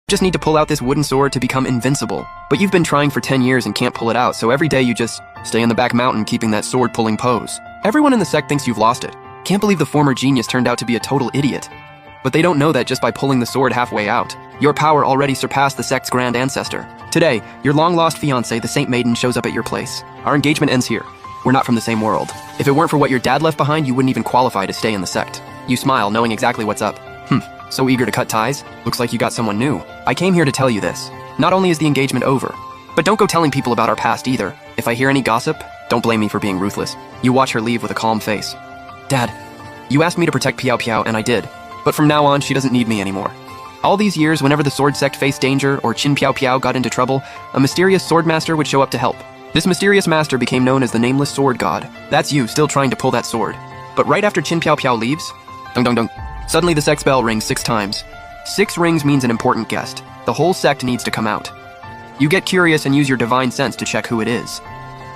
Just need to pull out this wooden sword to become invincible. But you've been trying for 10 years and can't pull it out, so every day you just stay in the back mountain keeping that sword-pulling pose. Everyone in the sect thinks you've lost it. Can't believe the former genius turned out to be a total idiot. But they don't know that just by pulling the sword halfway out, your power already surpassed the sect's grand ancestor. Today, your long-lost fiancé, the Saint Maiden, shows up at your place. Our engagement ends here. We're not from the same world. If it weren't for what your dad left behind, you wouldn't even qualify to stay in the sect. You smile, knowing exactly what's up. So eager to cut ties? Looks like you got someone new. I came here to tell you this. Not only is the engagement over, but don't go telling people about our past either. If I hear any gossip, don't blame me for being ruthless. You watch her leave with a calm face. Dad, you asked me to protect Piao Piao, and I did. But from now on, she doesn't need me anymore. All these years, whenever the sword sect faced danger or Qin Piao Piao got into trouble, a mysterious sword master would show up to help. This mysterious master became known as the Nameless Sword God. That's you, still trying to pull that sword. But right after Qin Piao Piao leaves, dung dung dung, suddenly the sect's bell rings 6 times. 6 rings means an important guest. The whole sect needs to come out. You get curious and use your divine sense to check who it is.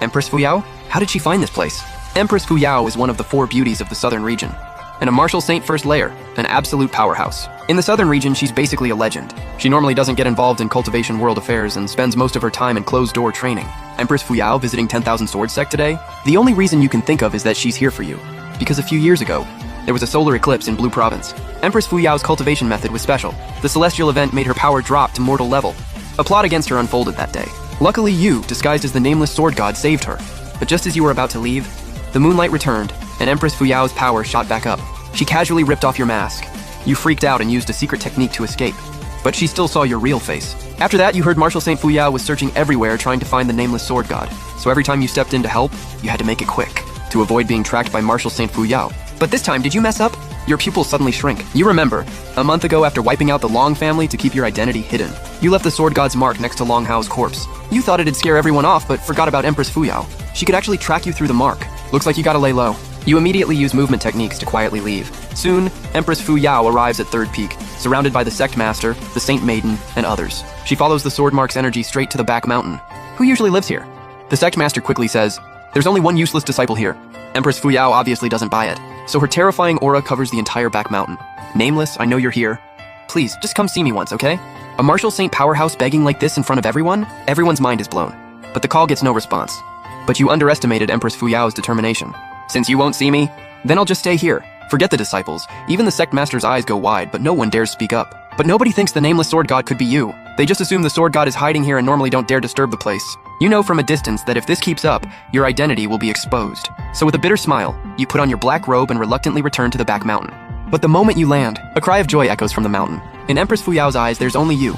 Empress Fuyao? How did she find this place? Empress Fuyao is one of the 4 beauties of the southern region, and a martial saint first layer, an absolute powerhouse. In the southern region, she's basically a legend. She normally doesn't get involved in cultivation world affairs and spends most of her time in closed-door training. Empress Fuyao visiting 10,000 Sword Sect today? The only reason you can think of is that she's here for you. Because a few years ago, there was a solar eclipse in Blue Province. Empress Fuyao's cultivation method was special. The celestial event made her power drop to mortal level. A plot against her unfolded that day. Luckily you, disguised as the Nameless Sword God, saved her. But just as you were about to leave, the moonlight returned, and Empress Fuyao's power shot back up. She casually ripped off your mask. You freaked out and used a secret technique to escape. But she still saw your real face. After that, you heard Martial Saint Fuyao was searching everywhere trying to find the Nameless Sword God. So every time you stepped in to help, you had to make it quick, to avoid being tracked by Martial Saint Fuyao. But this time, did you mess up? Your pupils suddenly shrink. You remember, a month ago after wiping out the Long family to keep your identity hidden, you left the Sword God's mark next to Long Hao's corpse. You thought it'd scare everyone off, but forgot about Empress Fuyao. She could actually track you through the mark. Looks like you gotta lay low. You immediately use movement techniques to quietly leave. Soon, Empress Fuyao arrives at Third Peak, surrounded by the Sect Master, the Saint Maiden, and others. She follows the Sword Mark's energy straight to the back mountain. Who usually lives here? The Sect Master quickly says, "There's only one useless disciple here." Empress Fuyao obviously doesn't buy it, so her terrifying aura covers the entire back mountain. "Nameless, I know you're here. Please, just come see me once, okay?" A martial saint powerhouse begging like this in front of everyone? Everyone's mind is blown. But the call gets no response. But you underestimated Empress Fuyao's determination. "Since you won't see me, then I'll just stay here." Forget the disciples. Even the Sect Master's eyes go wide, but no one dares speak up. But nobody thinks the Nameless Sword God could be you. They just assume the Sword God is hiding here and normally don't dare disturb the place. You know from a distance that if this keeps up, your identity will be exposed. So with a bitter smile, you put on your black robe and reluctantly return to the back mountain. But the moment you land, a cry of joy echoes from the mountain. In Empress Fuyao's eyes, there's only you.